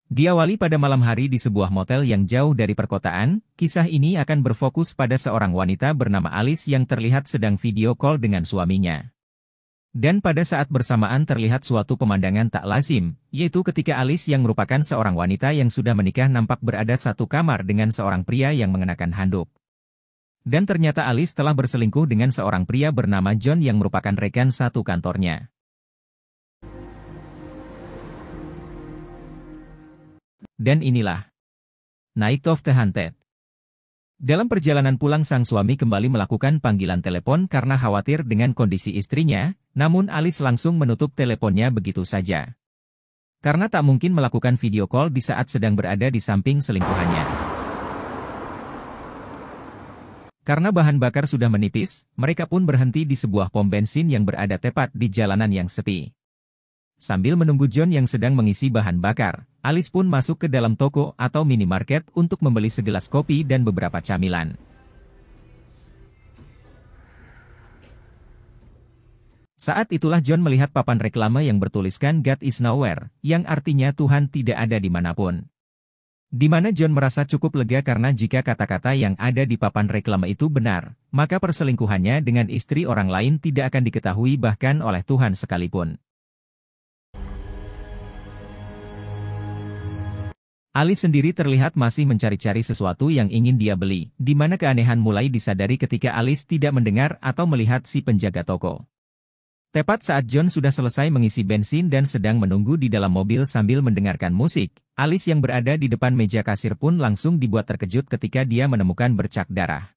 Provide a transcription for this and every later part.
Diawali pada malam hari di sebuah motel yang jauh dari perkotaan, kisah ini akan berfokus pada seorang wanita bernama Alice yang terlihat sedang video call dengan suaminya. Dan pada saat bersamaan terlihat suatu pemandangan tak lazim, yaitu ketika Alice yang merupakan seorang wanita yang sudah menikah nampak berada satu kamar dengan seorang pria yang mengenakan handuk. Dan ternyata Alice telah berselingkuh dengan seorang pria bernama John yang merupakan rekan satu kantornya. Dan inilah Night of the Hunted. Dalam perjalanan pulang sang suami kembali melakukan panggilan telepon karena khawatir dengan kondisi istrinya, namun Alice langsung menutup teleponnya begitu saja. Karena tak mungkin melakukan video call di saat sedang berada di samping selingkuhannya. Karena bahan bakar sudah menipis, mereka pun berhenti di sebuah pom bensin yang berada tepat di jalanan yang sepi. Sambil menunggu John yang sedang mengisi bahan bakar, Alice pun masuk ke dalam toko atau minimarket untuk membeli segelas kopi dan beberapa camilan. Saat itulah John melihat papan reklame yang bertuliskan God is nowhere, yang artinya Tuhan tidak ada dimanapun. Di mana John merasa cukup lega karena jika kata-kata yang ada di papan reklame itu benar, maka perselingkuhannya dengan istri orang lain tidak akan diketahui bahkan oleh Tuhan sekalipun. Alice sendiri terlihat masih mencari-cari sesuatu yang ingin dia beli, di mana keanehan mulai disadari ketika Alice tidak mendengar atau melihat si penjaga toko. Tepat saat John sudah selesai mengisi bensin dan sedang menunggu di dalam mobil sambil mendengarkan musik, Alice yang berada di depan meja kasir pun langsung dibuat terkejut ketika dia menemukan bercak darah.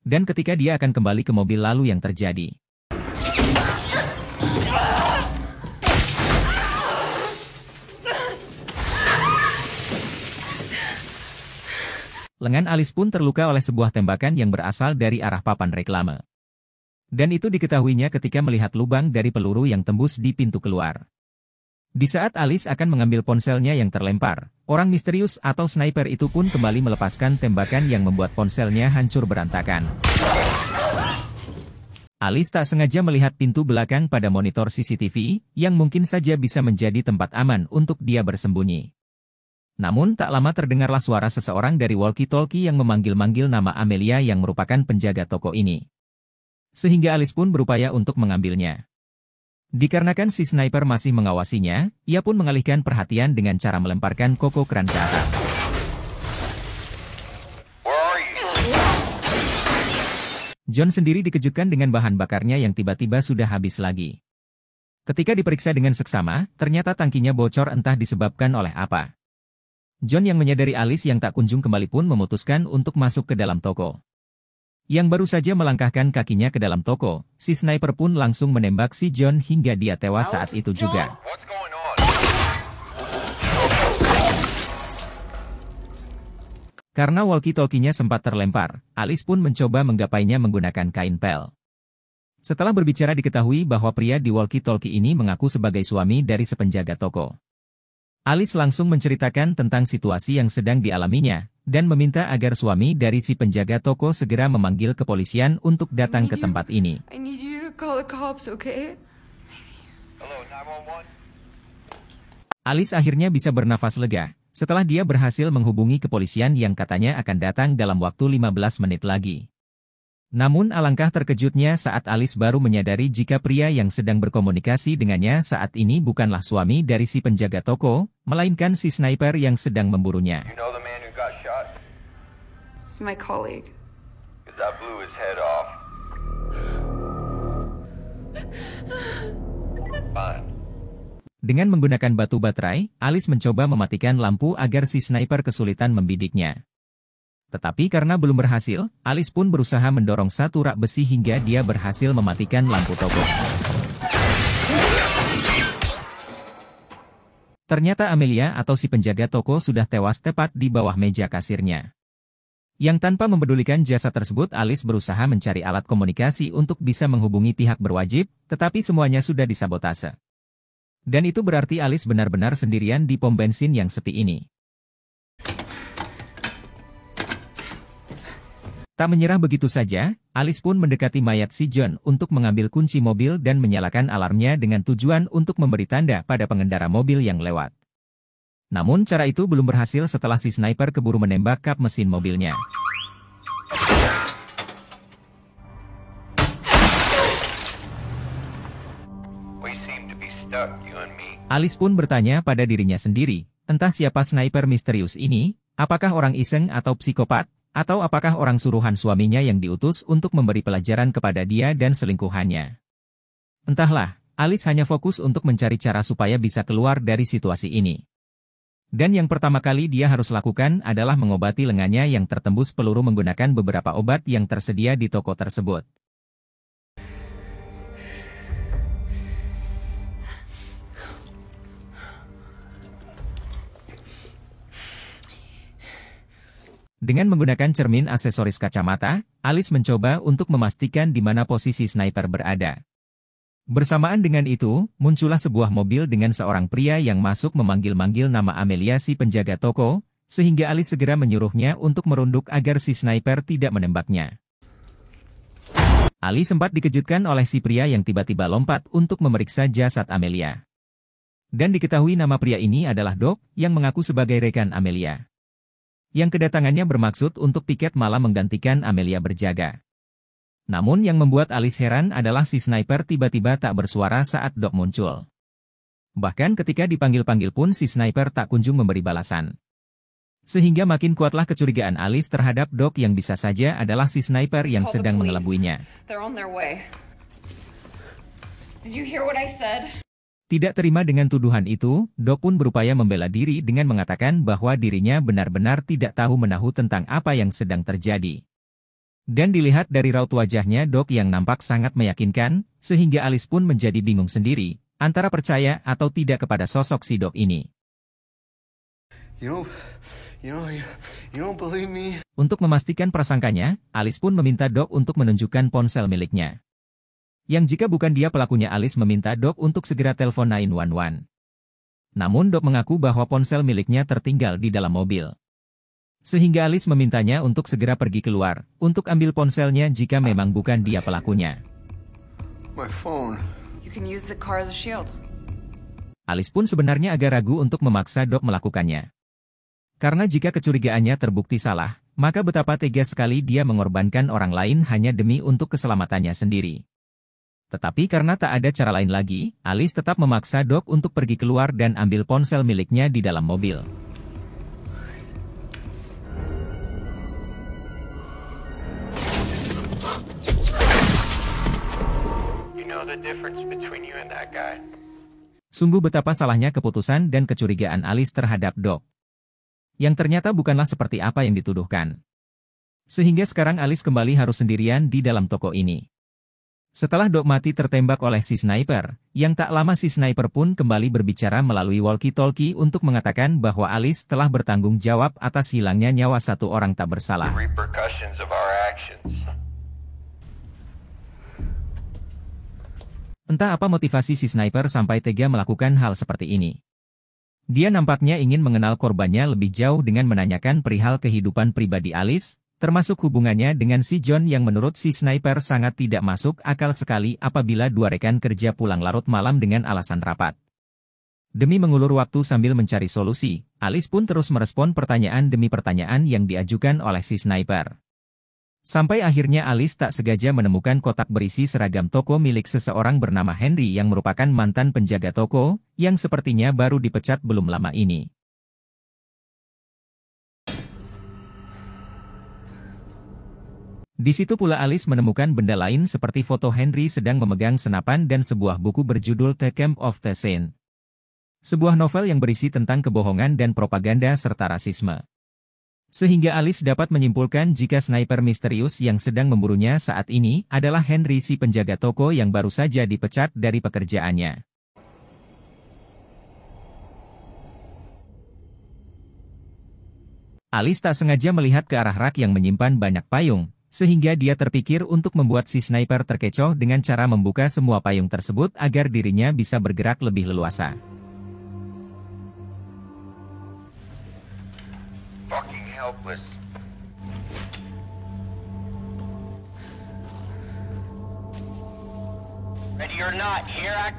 Dan ketika dia akan kembali ke mobil lalu yang terjadi. Lengan Alice pun terluka oleh sebuah tembakan yang berasal dari arah papan reklame. Dan itu diketahuinya ketika melihat lubang dari peluru yang tembus di pintu keluar. Di saat Alice akan mengambil ponselnya yang terlempar, orang misterius atau sniper itu pun kembali melepaskan tembakan yang membuat ponselnya hancur berantakan. Alice tak sengaja melihat pintu belakang pada monitor CCTV, yang mungkin saja bisa menjadi tempat aman untuk dia bersembunyi. Namun tak lama terdengarlah suara seseorang dari walkie-talkie yang memanggil-manggil nama Amelia yang merupakan penjaga toko ini. Sehingga Alice pun berupaya untuk mengambilnya. Dikarenakan si sniper masih mengawasinya, ia pun mengalihkan perhatian dengan cara melemparkan koko keran ke atas. John sendiri dikejutkan dengan bahan bakarnya yang tiba-tiba sudah habis lagi. Ketika diperiksa dengan seksama, ternyata tangkinya bocor entah disebabkan oleh apa. John yang menyadari Alice yang tak kunjung kembali pun memutuskan untuk masuk ke dalam toko. Yang baru saja melangkahkan kakinya ke dalam toko, si sniper pun langsung menembak si John hingga dia tewas saat itu juga. Karena walkie-talkie-nya sempat terlempar, Alice pun mencoba menggapainya menggunakan kain pel. Setelah berbicara diketahui bahwa pria di walkie-talkie ini mengaku sebagai suami dari sepenjaga toko. Alice langsung menceritakan tentang situasi yang sedang dialaminya, dan meminta agar suami dari si penjaga toko segera memanggil kepolisian untuk datang ke tempat ini. Alice akhirnya bisa bernafas lega, setelah dia berhasil menghubungi kepolisian yang katanya akan datang dalam waktu 15 menit lagi. Namun alangkah terkejutnya saat Alice baru menyadari jika pria yang sedang berkomunikasi dengannya saat ini bukanlah suami dari si penjaga toko, melainkan si sniper yang sedang memburunya. It's my colleague. That blew his head off. Fine. Dengan menggunakan batu baterai, Alice mencoba mematikan lampu agar si sniper kesulitan membidiknya. Tetapi karena belum berhasil, Alice pun berusaha mendorong satu rak besi hingga dia berhasil mematikan lampu toko. Ternyata Amelia atau si penjaga toko sudah tewas tepat di bawah meja kasirnya. Yang tanpa mempedulikan jasad tersebut, Alice berusaha mencari alat komunikasi untuk bisa menghubungi pihak berwajib, tetapi semuanya sudah disabotase. Dan itu berarti Alice benar-benar sendirian di pom bensin yang sepi ini. Tak menyerah begitu saja, Alice pun mendekati mayat si John untuk mengambil kunci mobil dan menyalakan alarmnya dengan tujuan untuk memberi tanda pada pengendara mobil yang lewat. Namun cara itu belum berhasil setelah si sniper keburu menembak kap mesin mobilnya. We seem to be stuck, you and me. Alice pun bertanya pada dirinya sendiri, entah siapa sniper misterius ini, apakah orang iseng atau psikopat, atau apakah orang suruhan suaminya yang diutus untuk memberi pelajaran kepada dia dan selingkuhannya. Entahlah, Alice hanya fokus untuk mencari cara supaya bisa keluar dari situasi ini. Dan yang pertama kali dia harus lakukan adalah mengobati lengannya yang tertembus peluru menggunakan beberapa obat yang tersedia di toko tersebut. Dengan menggunakan cermin aksesoris kacamata, Alice mencoba untuk memastikan di mana posisi sniper berada. Bersamaan dengan itu, muncullah sebuah mobil dengan seorang pria yang masuk memanggil-manggil nama Amelia si penjaga toko, sehingga Alice segera menyuruhnya untuk merunduk agar si sniper tidak menembaknya. Alice sempat dikejutkan oleh si pria yang tiba-tiba lompat untuk memeriksa jasad Amelia. Dan diketahui nama pria ini adalah Doc, yang mengaku sebagai rekan Amelia. Yang kedatangannya bermaksud untuk piket malam menggantikan Amelia berjaga. Namun yang membuat Alice heran adalah si sniper tiba-tiba tak bersuara saat Doc muncul. Bahkan ketika dipanggil-panggil pun si sniper tak kunjung memberi balasan. Sehingga makin kuatlah kecurigaan Alice terhadap Doc yang bisa saja adalah si sniper yang sedang mengelabuinya. Tidak terima dengan tuduhan itu, Doc pun berupaya membela diri dengan mengatakan bahwa dirinya benar-benar tidak tahu menahu tentang apa yang sedang terjadi. Dan dilihat dari raut wajahnya Doc yang nampak sangat meyakinkan, sehingga Alice pun menjadi bingung sendiri, antara percaya atau tidak kepada sosok si Doc ini. You don't believe me. Untuk memastikan prasangkanya, Alice pun meminta Doc untuk menunjukkan ponsel miliknya. Yang jika bukan dia pelakunya, Alice meminta Doc untuk segera telepon 911. Namun Doc mengaku bahwa ponsel miliknya tertinggal di dalam mobil. Sehingga Alice memintanya untuk segera pergi keluar, untuk ambil ponselnya jika memang bukan dia pelakunya. My phone. You can use the car as a shield. Alice pun sebenarnya agak ragu untuk memaksa Doc melakukannya. Karena jika kecurigaannya terbukti salah, maka betapa tega sekali dia mengorbankan orang lain hanya demi untuk keselamatannya sendiri. Tetapi karena tak ada cara lain lagi, Alice tetap memaksa Doc untuk pergi keluar dan ambil ponsel miliknya di dalam mobil. Sungguh betapa salahnya keputusan dan kecurigaan Alice terhadap Doc. Yang ternyata bukanlah seperti apa yang dituduhkan. Sehingga sekarang Alice kembali harus sendirian di dalam toko ini. Setelah Doc mati tertembak oleh si sniper, yang tak lama si sniper pun kembali berbicara melalui walkie-talkie untuk mengatakan bahwa Alice telah bertanggung jawab atas hilangnya nyawa satu orang tak bersalah. Entah apa motivasi si sniper sampai tega melakukan hal seperti ini. Dia nampaknya ingin mengenal korbannya lebih jauh dengan menanyakan perihal kehidupan pribadi Alice, termasuk hubungannya dengan si John yang menurut si sniper sangat tidak masuk akal sekali apabila dua rekan kerja pulang larut malam dengan alasan rapat. Demi mengulur waktu sambil mencari solusi, Alice pun terus merespon pertanyaan demi pertanyaan yang diajukan oleh si sniper. Sampai akhirnya Alice tak sengaja menemukan kotak berisi seragam toko milik seseorang bernama Henry yang merupakan mantan penjaga toko, yang sepertinya baru dipecat belum lama ini. Di situ pula Alice menemukan benda lain seperti foto Henry sedang memegang senapan dan sebuah buku berjudul The Camp of the Saint. Sebuah novel yang berisi tentang kebohongan dan propaganda serta rasisme. Sehingga Alice dapat menyimpulkan jika sniper misterius yang sedang memburunya saat ini adalah Henry si penjaga toko yang baru saja dipecat dari pekerjaannya. Alice tak sengaja melihat ke arah rak yang menyimpan banyak payung, sehingga dia terpikir untuk membuat si sniper terkecoh dengan cara membuka semua payung tersebut agar dirinya bisa bergerak lebih leluasa. Helpless. Ready or not, here I...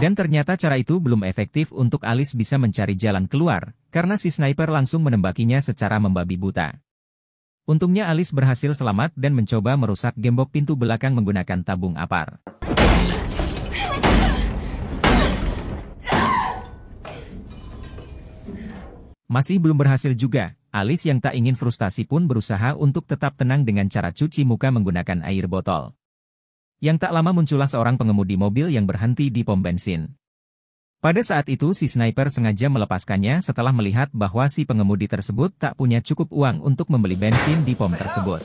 Dan ternyata cara itu belum efektif untuk Alice bisa mencari jalan keluar, karena si sniper langsung menembakinya secara membabi buta. Untungnya Alice berhasil selamat dan mencoba merusak gembok pintu belakang menggunakan tabung apar. Masih belum berhasil juga, Alice yang tak ingin frustasi pun berusaha untuk tetap tenang dengan cara cuci muka menggunakan air botol. Yang tak lama muncullah seorang pengemudi mobil yang berhenti di pom bensin. Pada saat itu si sniper sengaja melepaskannya setelah melihat bahwa si pengemudi tersebut tak punya cukup uang untuk membeli bensin di pom tersebut.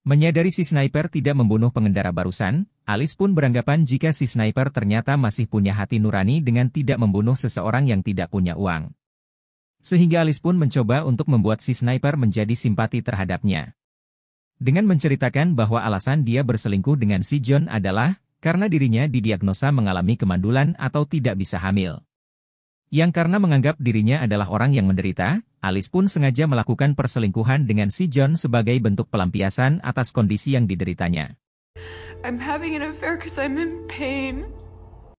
Menyadari si sniper tidak membunuh pengendara barusan, Alice pun beranggapan jika si sniper ternyata masih punya hati nurani dengan tidak membunuh seseorang yang tidak punya uang. Sehingga Alice pun mencoba untuk membuat si sniper menjadi simpati terhadapnya. Dengan menceritakan bahwa alasan dia berselingkuh dengan si John adalah karena dirinya didiagnosa mengalami kemandulan atau tidak bisa hamil. Yang karena menganggap dirinya adalah orang yang menderita, Alice pun sengaja melakukan perselingkuhan dengan si John sebagai bentuk pelampiasan atas kondisi yang dideritanya. I'm having an affair because I'm in pain.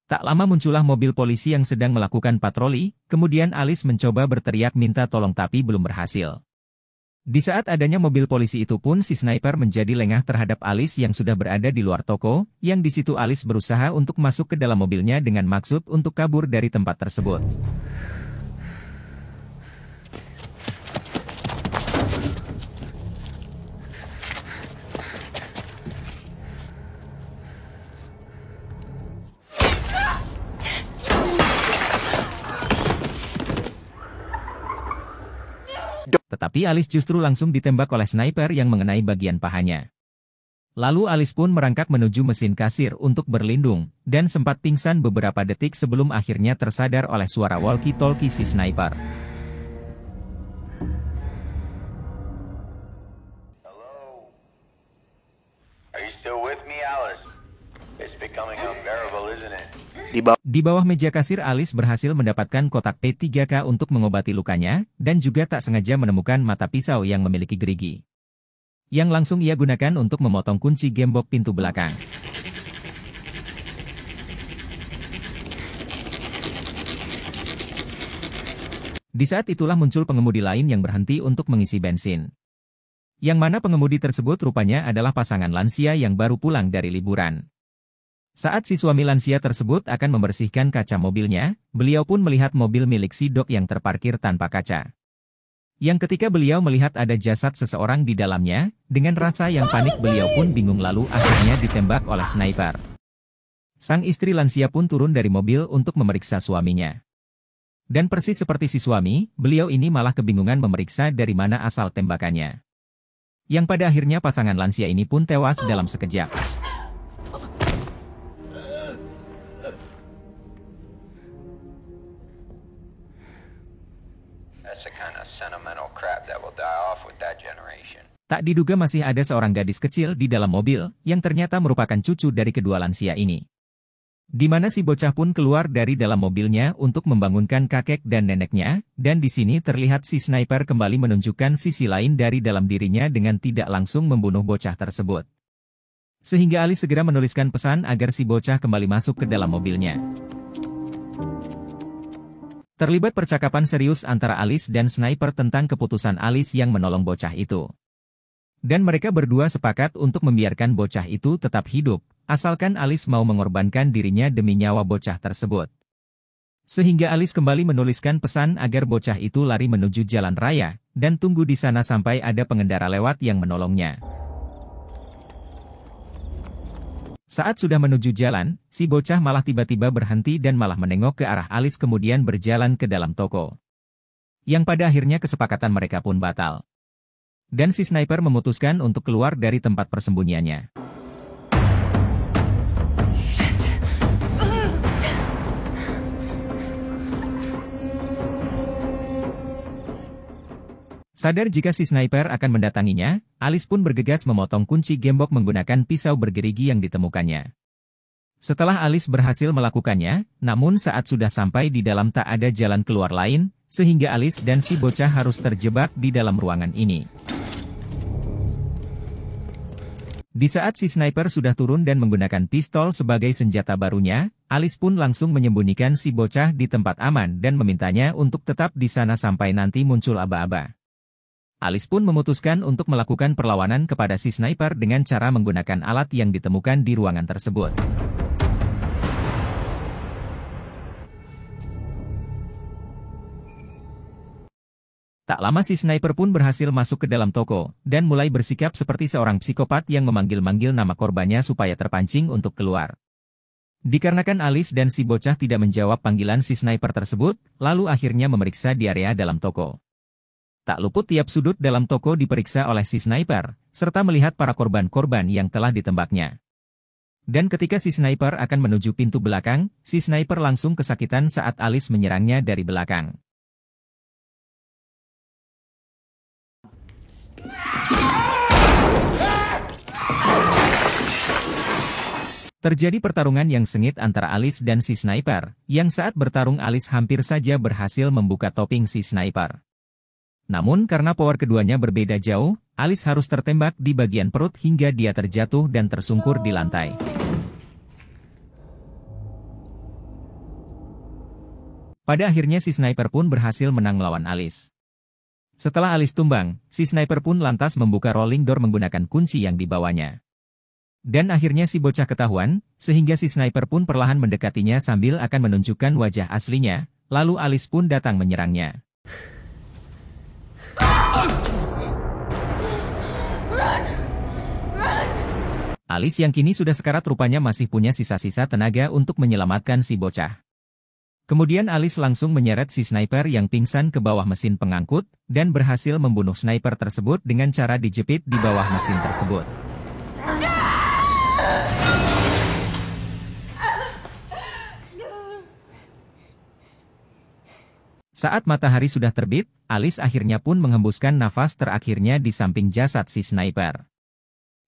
Tak lama muncullah mobil polisi yang sedang melakukan patroli, kemudian Alice mencoba berteriak minta tolong tapi belum berhasil. Di saat adanya mobil polisi itu pun si sniper menjadi lengah terhadap Alice yang sudah berada di luar toko, yang di situ Alice berusaha untuk masuk ke dalam mobilnya dengan maksud untuk kabur dari tempat tersebut. Tetapi Alice justru langsung ditembak oleh sniper yang mengenai bagian pahanya. Lalu Alice pun merangkak menuju mesin kasir untuk berlindung, dan sempat pingsan beberapa detik sebelum akhirnya tersadar oleh suara walkie-talkie si sniper. Hello? Are you still with me, Alice? It's becoming unbearable, isn't it? Di bawah meja kasir Alice berhasil mendapatkan kotak P3K untuk mengobati lukanya, dan juga tak sengaja menemukan mata pisau yang memiliki gerigi. Yang langsung ia gunakan untuk memotong kunci gembok pintu belakang. Di saat itulah muncul pengemudi lain yang berhenti untuk mengisi bensin. Yang mana pengemudi tersebut rupanya adalah pasangan lansia yang baru pulang dari liburan. Saat si suami lansia tersebut akan membersihkan kaca mobilnya, beliau pun melihat mobil milik si Doc yang terparkir tanpa kaca. Yang ketika beliau melihat ada jasad seseorang di dalamnya, dengan rasa yang panik beliau pun bingung lalu akhirnya ditembak oleh sniper. Sang istri lansia pun turun dari mobil untuk memeriksa suaminya. Dan persis seperti si suami, beliau ini malah kebingungan memeriksa dari mana asal tembakannya. Yang pada akhirnya pasangan lansia ini pun tewas dalam sekejap. Tak diduga masih ada seorang gadis kecil di dalam mobil, yang ternyata merupakan cucu dari kedua lansia ini. Di mana si bocah pun keluar dari dalam mobilnya untuk membangunkan kakek dan neneknya, dan di sini terlihat si sniper kembali menunjukkan sisi lain dari dalam dirinya dengan tidak langsung membunuh bocah tersebut. Sehingga Alice segera menuliskan pesan agar si bocah kembali masuk ke dalam mobilnya. Terlibat percakapan serius antara Alice dan sniper tentang keputusan Alice yang menolong bocah itu. Dan mereka berdua sepakat untuk membiarkan bocah itu tetap hidup, asalkan Alice mau mengorbankan dirinya demi nyawa bocah tersebut. Sehingga Alice kembali menuliskan pesan agar bocah itu lari menuju jalan raya, dan tunggu di sana sampai ada pengendara lewat yang menolongnya. Saat sudah menuju jalan, si bocah malah tiba-tiba berhenti dan malah menengok ke arah Alice kemudian berjalan ke dalam toko. Yang pada akhirnya kesepakatan mereka pun batal. Dan si sniper memutuskan untuk keluar dari tempat persembunyiannya. Sadar jika si sniper akan mendatanginya, Alice pun bergegas memotong kunci gembok menggunakan pisau bergerigi yang ditemukannya. Setelah Alice berhasil melakukannya, namun saat sudah sampai di dalam tak ada jalan keluar lain, sehingga Alice dan si bocah harus terjebak di dalam ruangan ini. Di saat si sniper sudah turun dan menggunakan pistol sebagai senjata barunya, Alice pun langsung menyembunyikan si bocah di tempat aman dan memintanya untuk tetap di sana sampai nanti muncul aba-aba. Alice pun memutuskan untuk melakukan perlawanan kepada si sniper dengan cara menggunakan alat yang ditemukan di ruangan tersebut. Tak lama si sniper pun berhasil masuk ke dalam toko, dan mulai bersikap seperti seorang psikopat yang memanggil-manggil nama korbannya supaya terpancing untuk keluar. Dikarenakan Alice dan si bocah tidak menjawab panggilan si sniper tersebut, lalu akhirnya memeriksa di area dalam toko. Tak luput tiap sudut dalam toko diperiksa oleh si sniper, serta melihat para korban-korban yang telah ditembaknya. Dan ketika si sniper akan menuju pintu belakang, si sniper langsung kesakitan saat Alice menyerangnya dari belakang. Terjadi pertarungan yang sengit antara Alice dan si sniper, yang saat bertarung Alice hampir saja berhasil membuka topeng si sniper. Namun karena power keduanya berbeda jauh, Alice harus tertembak di bagian perut hingga dia terjatuh dan tersungkur di lantai. Pada akhirnya si sniper pun berhasil menang melawan Alice. Setelah Alice tumbang, si sniper pun lantas membuka rolling door menggunakan kunci yang dibawanya. Dan akhirnya si bocah ketahuan, sehingga si sniper pun perlahan mendekatinya sambil akan menunjukkan wajah aslinya, lalu Alice pun datang menyerangnya. Alice yang kini sudah sekarat rupanya masih punya sisa-sisa tenaga untuk menyelamatkan si bocah. Kemudian Alice langsung menyeret si sniper yang pingsan ke bawah mesin pengangkut, dan berhasil membunuh sniper tersebut dengan cara dijepit di bawah mesin tersebut. Saat matahari sudah terbit, Alice akhirnya pun menghembuskan nafas terakhirnya di samping jasad si sniper.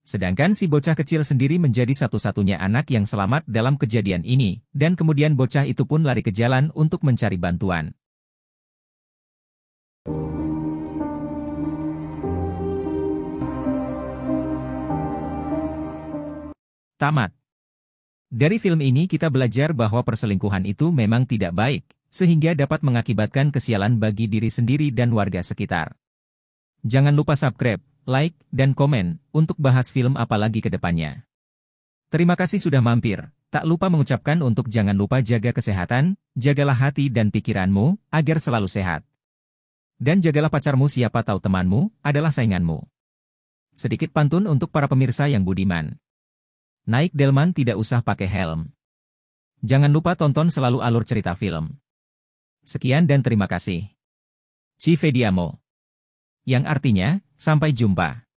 Sedangkan si bocah kecil sendiri menjadi satu-satunya anak yang selamat dalam kejadian ini, dan kemudian bocah itu pun lari ke jalan untuk mencari bantuan. Tamat. Dari film ini kita belajar bahwa perselingkuhan itu memang tidak baik, sehingga dapat mengakibatkan kesialan bagi diri sendiri dan warga sekitar. Jangan lupa subscribe, like, dan komen, untuk bahas film apalagi ke depannya. Terima kasih sudah mampir, tak lupa mengucapkan untuk jangan lupa jaga kesehatan, jagalah hati dan pikiranmu, agar selalu sehat. Dan jagalah pacarmu siapa tahu temanmu, adalah sainganmu. Sedikit pantun untuk para pemirsa yang budiman. Naik delman tidak usah pakai helm. Jangan lupa tonton selalu alur cerita film. Sekian dan terima kasih. Ci vediamo. Yang artinya, sampai jumpa.